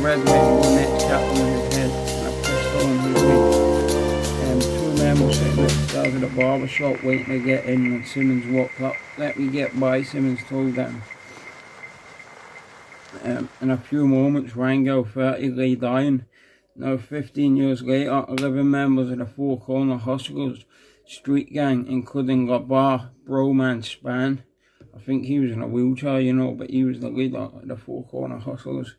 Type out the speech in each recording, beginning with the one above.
red wing with next cap on his head and a pistol on his knee. Two men were sitting upstairs at a barber shop waiting to get in when Simmons walked up. "Let me get by," Simmons told them. In a few moments, Rangel, 30, lay dying. Now, 15 years later, 11 members of the Four Corner Hustlers street gang, including Labar, Broman, Span. I think he was in a wheelchair, but he was the leader of the Four Corner Hustlers.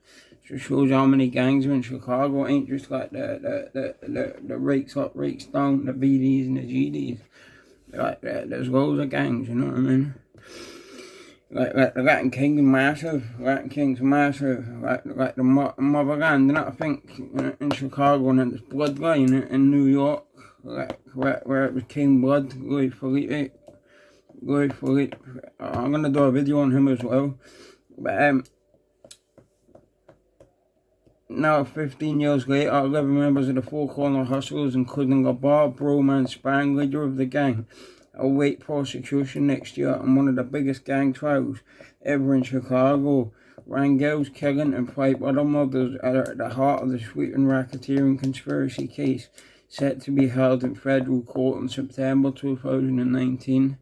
Just shows how many gangs are in Chicago. It ain't just like the rakes up, rakes down, the BDs and the GDs. Like, there's loads of gangs, you know what I mean? Like the Latin King's massive, like the motherland, I think in Chicago, and then there's Bloodline in New York, where it was King Blood, Louis Philippe. I'm gonna do a video on him as well. But now 15 years later, 11 members of the Four Corner Hustlers, including Labar, Broman, Span, leader of the gang, await prosecution next year in one of the biggest gang trials ever in Chicago. Rangel's killing and 5 other murders are at the heart of the sweeping racketeering conspiracy case, set to be held in federal court in September 2019.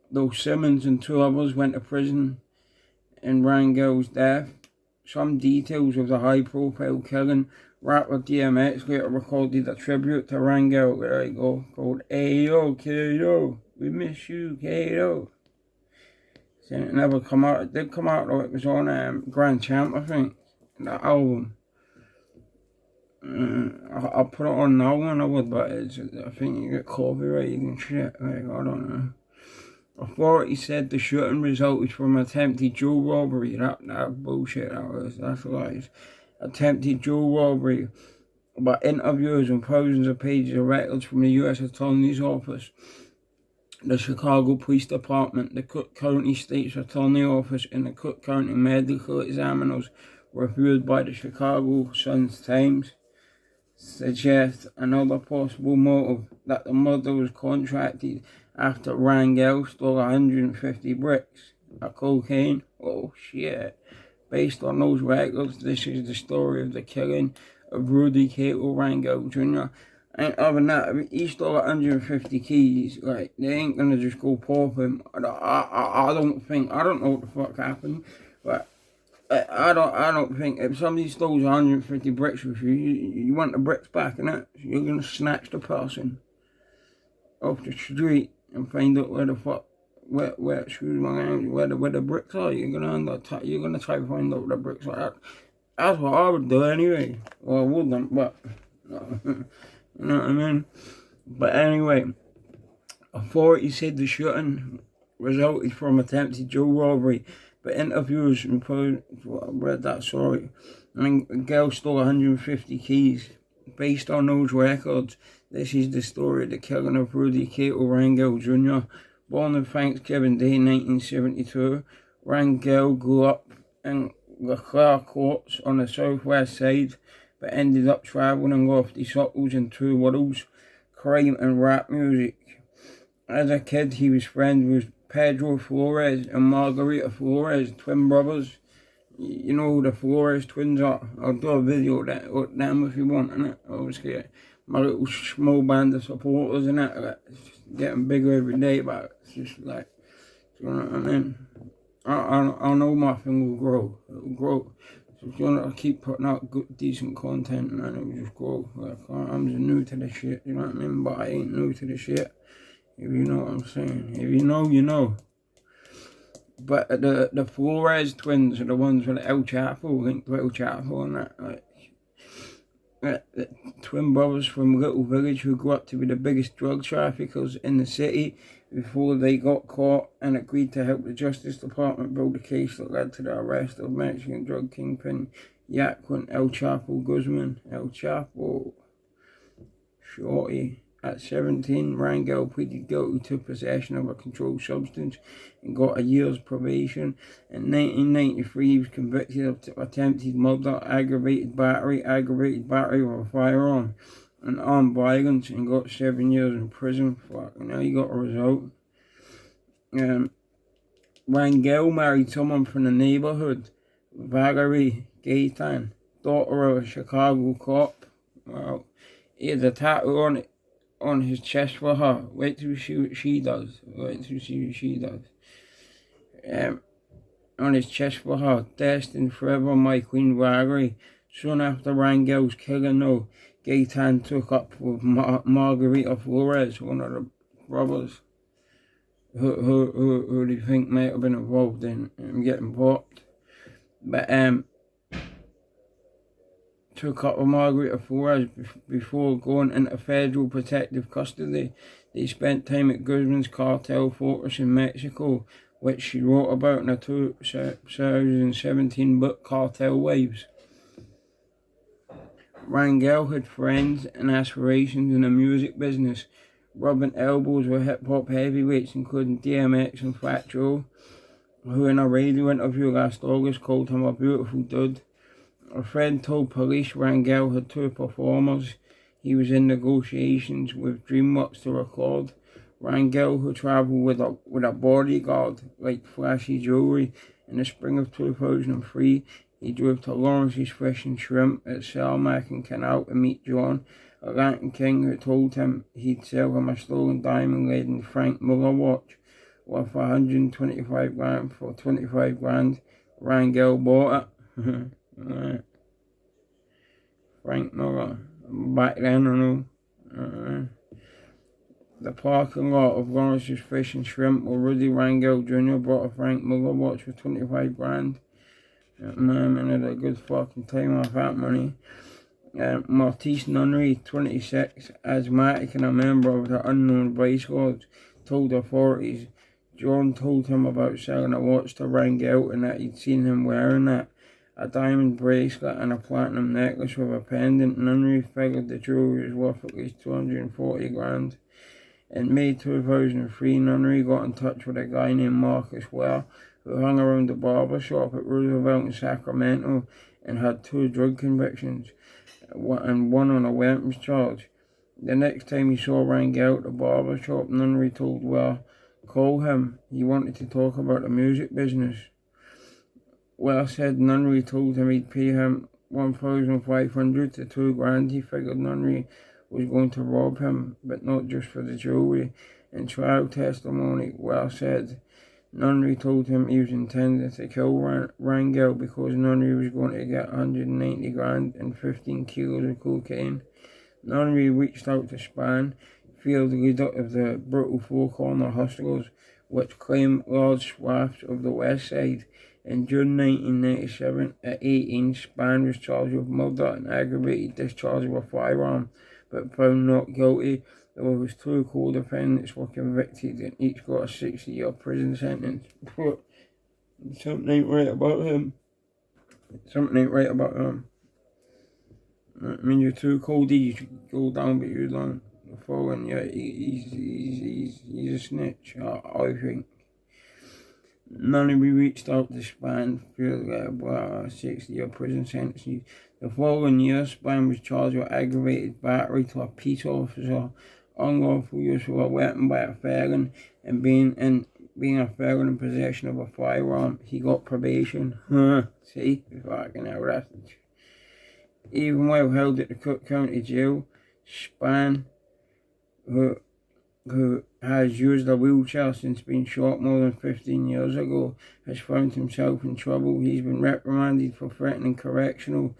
Though Simmons and 2 others went to prison in Rangel's death, some details of the high-profile killing, rapper DMX later recorded a tribute to Rangel, there you go, called Ayo Kato, we miss you Kato. It never come out, it did come out though, it was on Grand Champ, I think, the album. I'll put it on now when I would, but I think you get copyrighted and shit, like, I don't know. Authorities said the shooting resulted from attempted jewel robbery. That bullshit, that's lies. Attempted jewel robbery. But interviews and thousands of pages of records from the U.S. Attorney's Office, the Chicago Police Department, the Cook County State's Attorney Office, and the Cook County Medical Examiners reviewed by the Chicago Sun-Times suggest another possible motive, that the murder was contracted after Rangel stole 150 bricks of cocaine. Oh shit. Based on those records, this is the story of the killing of Rudy Cato Rangel Jr. And other than that, if he stole 150 keys, like, they ain't gonna just go pop him. I don't know what the fuck happened, but I don't think if somebody stole 150 bricks with you, you want the bricks back, innit? So you're gonna snatch the person off the street and find out where the fuck, excuse my language, where the bricks are. You're gonna try to find out where the bricks are. That's what I would do anyway. Well, I wouldn't, but you know what I mean. But anyway, authorities said the shooting resulted from attempted jewel robbery. But interviewers read that story. Girl stole 150 keys. Based on those records, this is the story of the killing of Rudy Cato Rangel Jr. Born on Thanksgiving Day 1972, Rangel grew up in LeClaire Courts on the southwest side, but ended up travelling lofty circles in two worlds, crime and rap music. As a kid, he was friends with Pedro Flores and Margarita Flores, twin brothers. You know who the Flores twins are? I'll do a video of them if you want, innit? Obviously, my little small band of supporters, innit? Like, it's getting bigger every day, but it's just like, you know what I mean? I know my thing will grow. It will grow. So if you want to keep putting out good, decent content, and it will just grow. Like, I'm just new to the shit, you know what I mean? But I ain't new to the shit. If you know what I'm saying. If you know, you know. But the Flores twins are the ones with El Chapo, linked to El Chapo and that. Like, the twin brothers from a little village who grew up to be the biggest drug traffickers in the city before they got caught and agreed to help the Justice Department build a case that led to the arrest of Mexican drug kingpin Joaquin El Chapo Guzman. El Chapo Shorty. At 17, Rangel pleaded guilty to possession of a controlled substance and got a year's probation. In 1993, he was convicted of attempted murder, aggravated battery with a firearm, and armed violence, and got 7 years in prison. Fuck, now he got a result. Rangel married someone from the neighborhood, Valerie Gaetan. daughter of a Chicago cop. Well, he had a tattoo on his chest for her. Wait till you see what she does. Wait till you see what she does. On his chest for her, destined forever, my Queen Valerie. Soon after Rangel's killing, though, Gaetan took up with Margarita Flores, one of the brothers, who do you think might have been involved in getting popped. But took up with Margarita Flores before going into federal protective custody. They spent time at Guzman's cartel fortress in Mexico, which she wrote about in a 2017 book, Cartel Wives. Rangel had friends and aspirations in the music business, rubbing elbows with hip-hop heavyweights including DMX and Fat Joe, who in a radio interview last August called him a beautiful dude. A friend told police Rangel had two performers he was in negotiations with DreamWorks to record. Rangel, who travelled with a bodyguard like flashy jewellery, in the spring of 2003, he drove to Lawrence's Fish and Shrimp at Salmac and Canal to meet John, a Latin king who told him he'd sell him a stolen diamond-laden Frank Muller watch worth $125 for $25. Rangel bought it. Right. Frank Muller. Back then, I know. The parking lot of Lawrence's Fish and Shrimp, where Rudy Rangel Jr. bought a Frank Muller watch for $25. Man had a good fucking time off that money. Martise Nunnery, 26, asthmatic and a member of the Unknown Vice Lords, told authorities John told him about selling a watch to Rangel and that he'd seen him wearing it. A diamond bracelet and a platinum necklace with a pendant. Nunnery figured the jewelry was worth at least $240,000. In May 2003, Nunnery got in touch with a guy named Marcus Ware, who hung around the barber shop at Roosevelt in Sacramento and had 2 drug convictions and one on a weapons charge. The next time he saw Rangel at the barber shop, Nunnery told Ware, call him, he wanted to talk about the music business. Ware said Nunnery told him he'd pay him $1,500 to $2,000. He figured Nunnery was going to rob him, but not just for the jewelry. In trial testimony, Ware said Nunnery told him he was intending to kill Rangel because Nunnery was going to get $190,000 and 15 kilos of cocaine. Nunnery reached out to Span, field leader of the brutal Four Corner Hustlers, which claimed large swaths of the West Side. In June 1997, at 18, Span was charged with murder and aggravated discharge of a firearm, but found not guilty. Though his 2 co-defendants were convicted and each got a 60-year prison sentence. Something ain't right about him. Something ain't right about him. I mean, you're too cold, you should go down, but you don't. The following year, he's a snitch, I think. None of we reached out to Span for a 60-year prison sentence. The following year, Span was charged with aggravated battery to a peace officer, unlawful use of a weapon by a felon, and being a felon in possession of a firearm. He got probation. See? Fucking hell, that's... Even while held at the Cook County Jail, Span, who has used a wheelchair since being shot more than 15 years ago, has found himself in trouble. He's been reprimanded for threatening correctional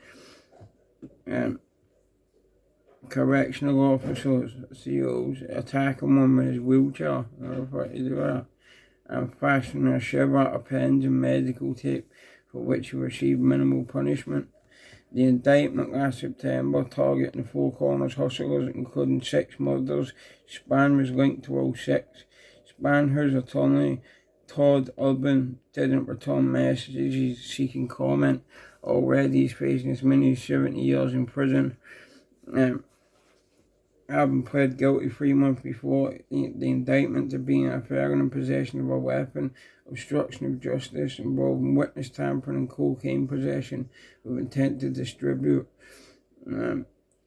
officers, COs, attacking one with his wheelchair, and fashioning a shiver out of pens and medical tape, for which he received minimal punishment. The indictment last September, targeting the Four Corners Hustlers, including 6 murders. Span was linked to all 6. Span, whose attorney, Todd Urban, didn't return messages seeking comment. Already he's facing as many as 70 years in prison. Having pled guilty 3 months before the indictment to being a felon in possession of a weapon, obstruction of justice involving witness tampering and cocaine possession with intent to distribute.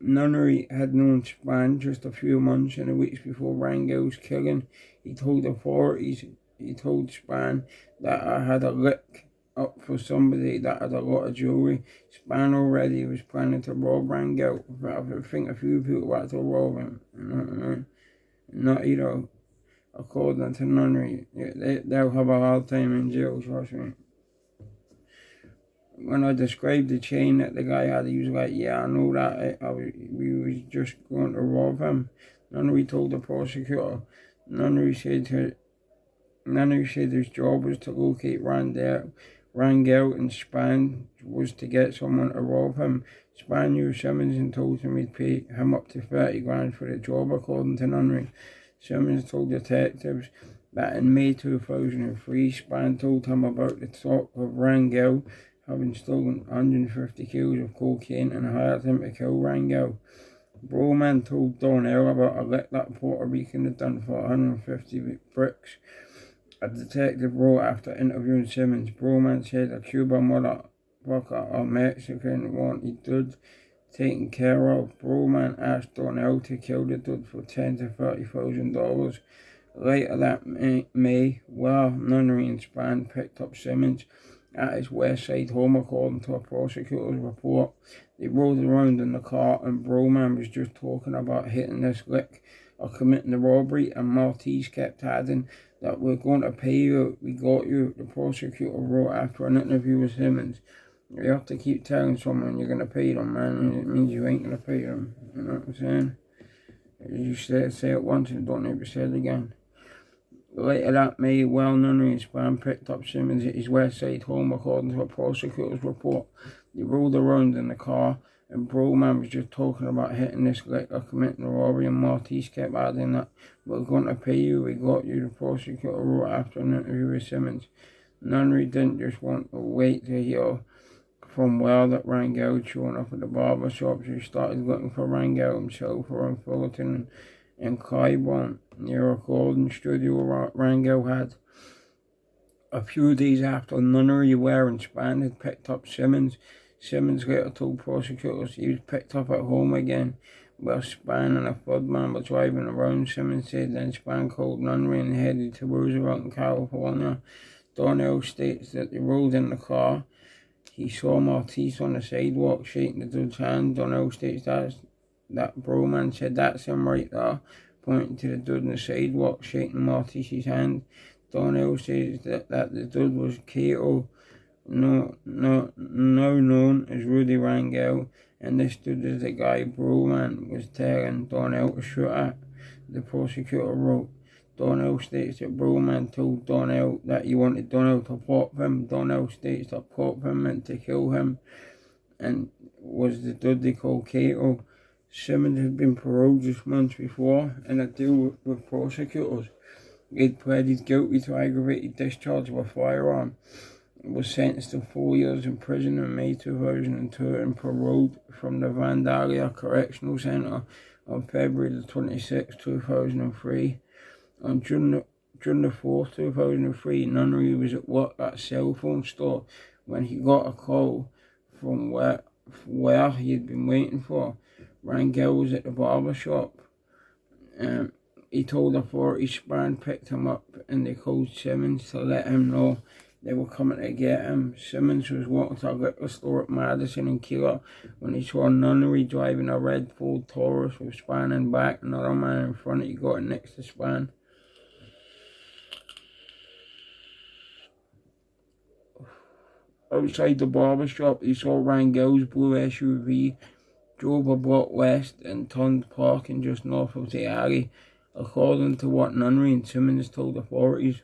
Nunnery had known Span just a few months and weeks before Rangel's killing. He told authorities, he told Span that I had a lick up for somebody that had a lot of jewellery. Span already was planning to rob Rangel. I think a few people had to rob him. You know what I mean? Not, according to Nunnery, they'll have a hard time in jail, trust me. When I described the chain that the guy had, he was like, yeah, I know that. We was just going to rob him. Nunnery told the prosecutor. Nunnery said his job was to locate Rangel, and Span was to get someone to rob him. Span knew Simmons and told him he'd pay him up to 30 grand for the job, according to Nunnery. Simmons told detectives that in May 2003, Span told him about the talk of Rangel having stolen 150 kilos of cocaine and hired him to kill Rangel. Broman told Donnell about a lick that Puerto Rican had done for 150 bricks. A detective wrote after interviewing Simmons. Broman said a Cuban motherfucker or Mexican wanted dude taken care of. Broman asked Donnell to kill the dude for $10,000 to $30,000. Later that May, Nunnery and Span picked up Simmons at his West Side home, according to a prosecutor's report. They rode around in the car and Broman was just talking about hitting this lick or committing the robbery, and Maltese kept adding that we're going to pay you, we got you, the prosecutor wrote after an interview with Simmons. You have to keep telling someone you're going to pay them, man, and it means you ain't going to pay them, you know what I'm saying? You say it once and don't ever say it again. Later that May, Nunnery and Span picked up Simmons at his West Side home, according to a prosecutor's report. They rolled around in the car, and Broman was just talking about hitting this lick or committing a robbery, and Maltese kept adding that we're going to pay you, we got you, the prosecutor wrote after an interview with Simmons. Nunnery didn't just want to wait to hear from that Rangel had shown up at the barber shop, so he started looking for Rangel himself around Fullerton and Clybourne, near a recording studio Rangel had. A few days after Nunnery, and Span had picked up Simmons, Simmons later told prosecutors he was picked up at home again, while Span and a third man were driving around. Simmons said then Span called Nunnery and headed to Roosevelt in California. Donnell states that they rode in the car. He saw Maltese on the sidewalk shaking the dude's hand. Donnell states that Broman said that's him right there, pointing to the dude on the sidewalk shaking Maltese's hand. Donnell says that the dude was Cato, now known as Rudy Rangel, and this dude is the guy Broman was telling Donnell to shoot at, the prosecutor wrote. Donnell states that Broman told Donnell that he wanted Donnell to pop him. Donnell states that pop him meant to kill him, and was the dude they called Cato. Simmons had been paroled just months before in a deal with prosecutors. He'd pleaded guilty to aggravated discharge of a firearm, was sentenced to 4 years in prison in May 2002 and paroled from the Vandalia Correctional Center on February 26, 2003. On June the 4th, 2003, Nunnery was at work at a cell phone store when he got a call from where he had been waiting for. Rangel was at the barber shop. He told authorities Span picked him up and they called Simmons to let him know they were coming to get him. Simmons was walking to a liquor store at Madison and Keeler when he saw Nunnery driving a red Ford Taurus with Span in back, another man in front. He got next to Span. Outside the barber shop, he saw Rangel's blue SUV, drove a block west and turned parking just north of the alley, according to what Nunnery and Simmons told authorities.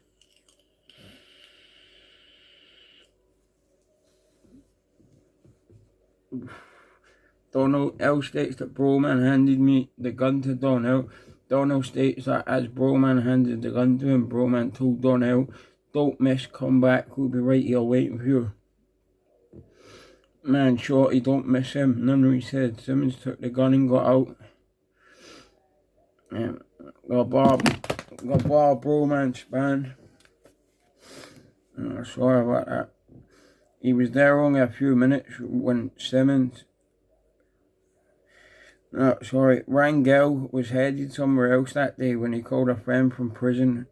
Donnell states that Broman handed me the gun to Donnell. Donnell states that as Broman handed the gun to him, Broman told Donnell, "Don't miss, come back, we'll be right here waiting for you." "Man, shorty, don't miss him," Nunnery said. Simmons took the gun and got out. Got bar Broman Span. Sorry about that. He was there only a few minutes when Rangel was headed somewhere else that day when he called a friend from prison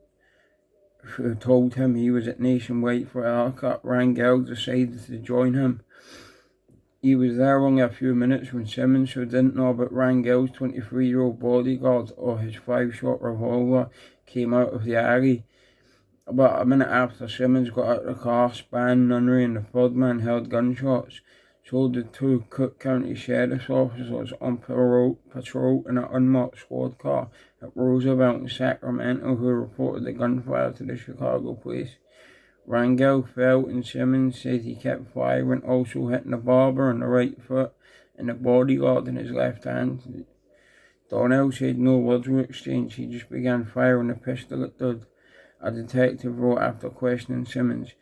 who told him he was at Nationwide for a haircut, Rangel decided to join him. He was there only a few minutes when Simmons, who didn't know about Rangel's 23-year-old bodyguard or his 5-shot revolver, came out of the alley. About a minute after Simmons got out of the car, Spann, Nunnery and the third man heard gunshots. So the two Cook County Sheriff's officers on patrol in an unmarked squad car at Roosevelt in Sacramento, who reported the gunfire to the Chicago police. Rangel fell and Simmons said he kept firing, also hitting the barber on the right foot and the bodyguard in his left hand. Donnell said no words were exchanged, he just began firing the pistol at Dud. A detective wrote after questioning Simmons.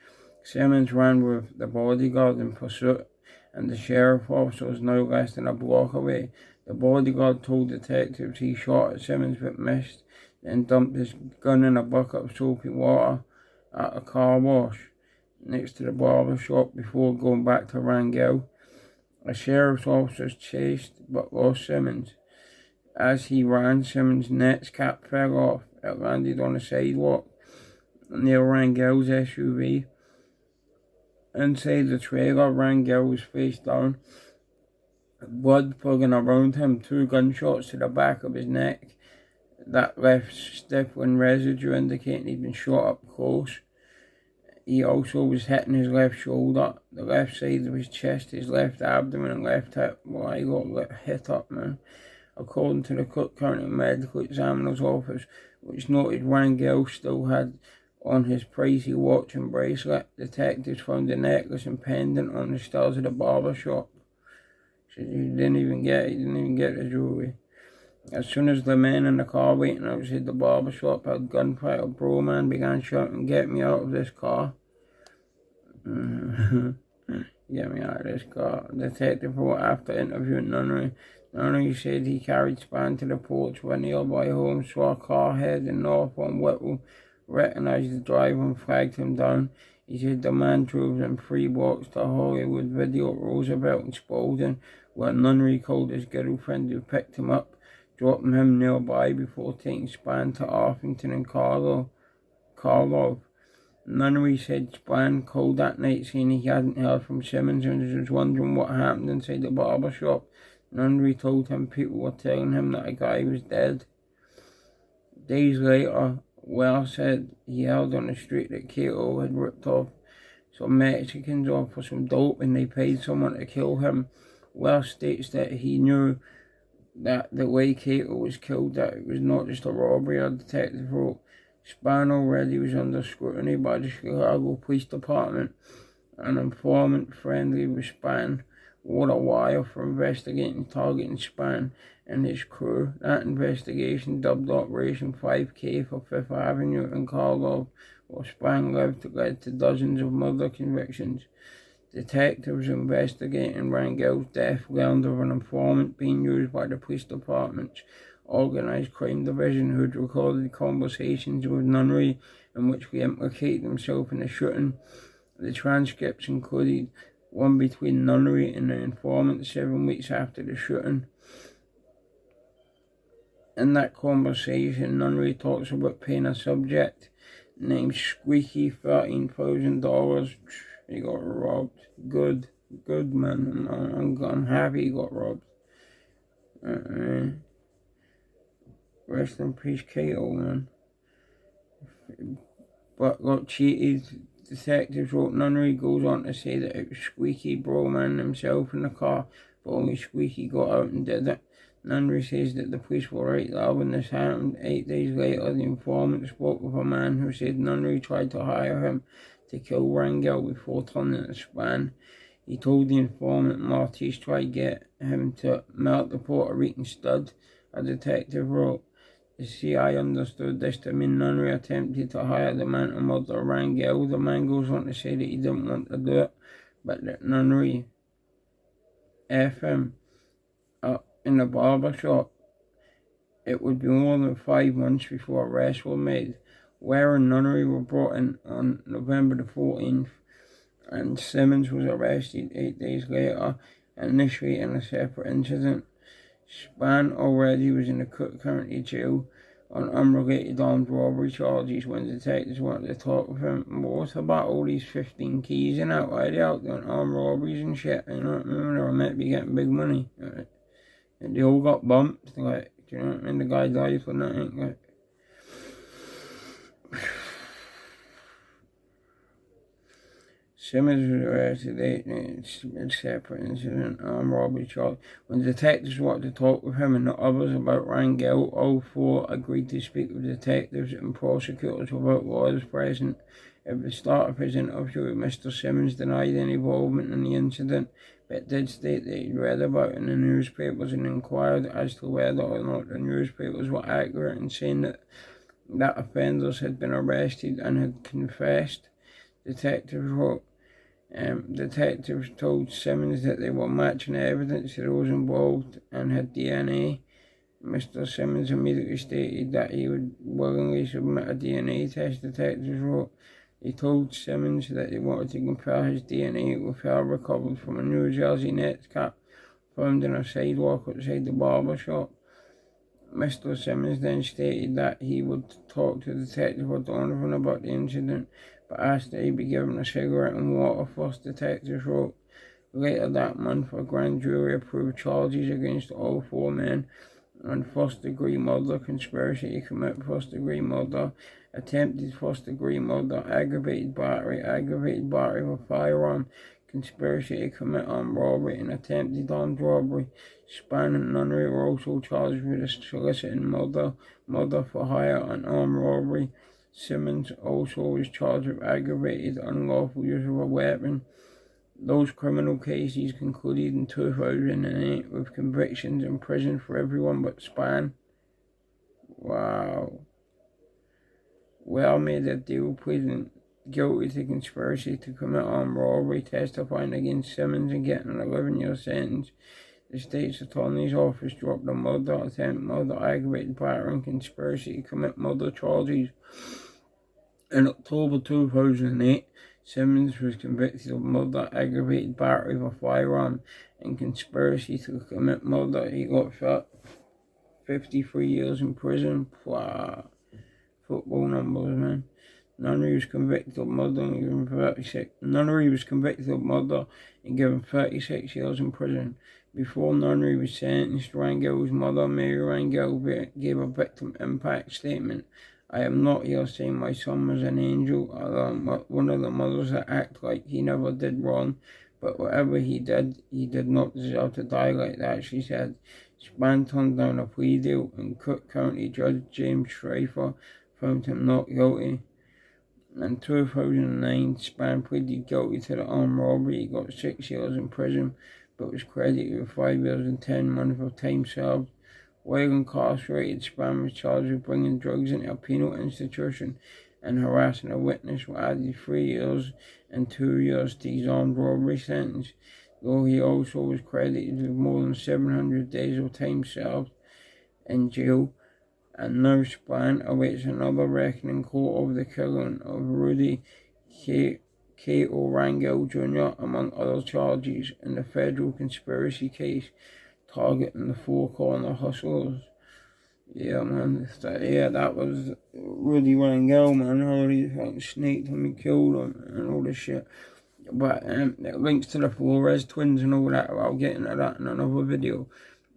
Simmons ran with the bodyguard in pursuit, and the sheriff officer was now less than a block away. The bodyguard told detectives he shot at Simmons but missed, then dumped his gun in a bucket of soapy water at a car wash next to the barber shop before going back to Rangel. The sheriff's officers chased but lost Simmons. As he ran, Simmons' Nets cap fell off. It landed on the sidewalk near Rangel's SUV. Inside the trailer, Rangel was face down, blood plugging around him, 2 gunshots to the back of his neck that left stifling residue indicating he'd been shot up close. He also was hitting his left shoulder, the left side of his chest, his left abdomen and left hip. Well, he got hit up, man. According to the Cook County Medical Examiner's Office, which noted Rangel still had on his pricey watch and bracelet, detectives found the necklace and pendant on the stairs of the barber shop. So he didn't even get the jewelry. As soon as the men in the car waiting outside the barber shop heard gunfire, Broman began shouting, "Get me out of this car." Get me out of this car. Detective wrote after interviewing Nunnery. Nunnery said he carried Spann to the porch of a nearby home, saw a car heading north on Whittle, recognized the driver and flagged him down. He said the man drove them 3 blocks to Hollywood Video at Roosevelt and Spalding, where Nunnery called his girlfriend who picked him up, dropping him nearby before taking Spann to Arlington and Karlov. Nunnery said Spann called that night saying he hadn't heard from Simmons and was wondering what happened inside the barber shop. Nunnery told him people were telling him that a guy was dead. Days later, Wells said he heard on the street that Cato had ripped off some Mexicans off for some dope and they paid someone to kill him. Wells states that he knew that the way Cato was killed, that it was not just a robbery. A detective wrote, Spann already was under scrutiny by the Chicago Police Department. An informant friendly with Spann wore a wire for investigating targeting Spann and his crew. That investigation, dubbed Operation 5K for Fifth Avenue and Karlov, where Spann lived, led to dozens of murder convictions. Detectives investigating Rangel's death learned of an informant being used by the police department's organised crime division, who had recorded conversations with Nunnery in which he implicated himself in the shooting. The transcripts included one between Nunnery and the informant 7 weeks after the shooting. In that conversation, Nunnery talks about paying a subject named Squeaky $13,000. He got robbed. Good man. I'm happy he got robbed. Rest in peace, Cato, man. But got cheated. Detectives wrote. Nunnery goes on to say that it was Squeaky Broman himself in the car, but only Squeaky got out and did it. Nunnery says that the police were right there when this happened. 8 days later, the informant spoke with a man who said Nunnery tried to hire him to kill Rangel before turning to Spann. He told the informant Martis tried to get him to melt the Puerto Rican stud. A detective wrote, the CI understood this to mean Nunnery attempted to hire the man to murder Rangel. The man goes on to say that he didn't want to do it, but that Nunnery F him in the barber shop. It would be more than 5 months before arrests were made. Ware and Nunnery were brought in on November the 14th, and Simmons was arrested 8 days later, initially in a separate incident. Spann already was in the Cook County Jail on unrelated armed robbery charges when detectives wanted to talk with him. What about all these 15 keys and that? Why are they out doing armed robberies and shit? You know what I mean? They were meant to be getting big money. Right? And they all got bumped. Like, do you know what I mean? The guy died for nothing. Like, Simmons was arrested in a separate incident, armed robbery charge. When detectives wanted to talk with him and the others about Rangel, all four agreed to speak with detectives and prosecutors without lawyers present. At the start of his interview, Mr. Simmons denied any involvement in the incident, but did state that he'd read about it in the newspapers and inquired as to whether or not the newspapers were accurate in saying that offenders had been arrested and had confessed. Detectives wrote. Detectives told Simmons that they were matching evidence to those involved and had DNA. Mr. Simmons immediately stated that he would willingly submit a DNA test, detectives wrote. They told Simmons that they wanted to compare his DNA with hair recovered from a New Jersey Nets cap found in a sidewalk outside the barber shop. Mr. Simmons then stated that he would talk to Detective O'Donovan about the incident, but asked that he be given a cigarette and water first, detectives wrote. Later that month, a grand jury approved charges against all four men on first-degree murder, conspiracy to commit first-degree murder, attempted first-degree murder, aggravated battery with a firearm, conspiracy to commit armed robbery, and attempted armed robbery. Spann and Nunnery were also charged with soliciting murder for hire, and armed robbery. Simmons also was charged with aggravated unlawful use of a weapon. Those criminal cases concluded in 2008 with convictions in prison for everyone but Spann. Wow. Well made a deal pleading guilty to conspiracy to commit armed robbery, testifying against Simmons and getting an 11-year sentence. The state's attorney's office dropped the murder, attempt murder, aggravated battery, and conspiracy to commit murder charges. In October 2008, Simmons was convicted of murder, aggravated battery with a firearm, and conspiracy to commit murder. He got 53 years in prison. Wow. Football numbers, man. Nunnery was convicted of murder and given 36. Nunnery was convicted of murder and given 36 years in prison. Before Nunnery was sentenced, Rangel's mother, Mary Rangel, gave a victim impact statement. I am not here saying my son was an angel, or one of the mothers that act like he never did wrong, but whatever he did not deserve to die like that, she said. Spann turned down a plea deal, and Cook County Judge James Schreifer found him not guilty. In 2009, Spann pleaded guilty to the armed robbery. He got 6 years in prison, but was credited with 5 years and 10 months of time served. While incarcerated, Spann was charged with bringing drugs into a penal institution and harassing a witness, who added 3 years and 2 years to his armed robbery sentence, though he also was credited with more than 700 days of time served in jail. And now Spann awaits another reckoning court over the killing of Rudy Cato Rangel Jr., among other charges, in the federal conspiracy case targeting the Four Corner Hustlers. Yeah, man. That was Rudy Rangel, man. How he fucking snaked him and killed him and all this shit. But it links to the Flores twins and all that. I'll get into that in another video.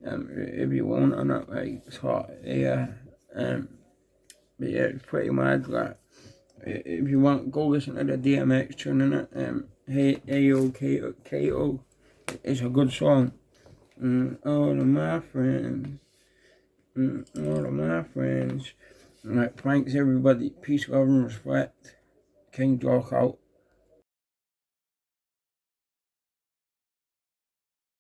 If you want, and but yeah, it's pretty mad. Like, if you want, go listen to the DMX tune in it. Hey, Ayo, Kato. It's a good song. All of my friends. All of my friends. Alright, thanks everybody. Peace, love, and respect. King Jock out.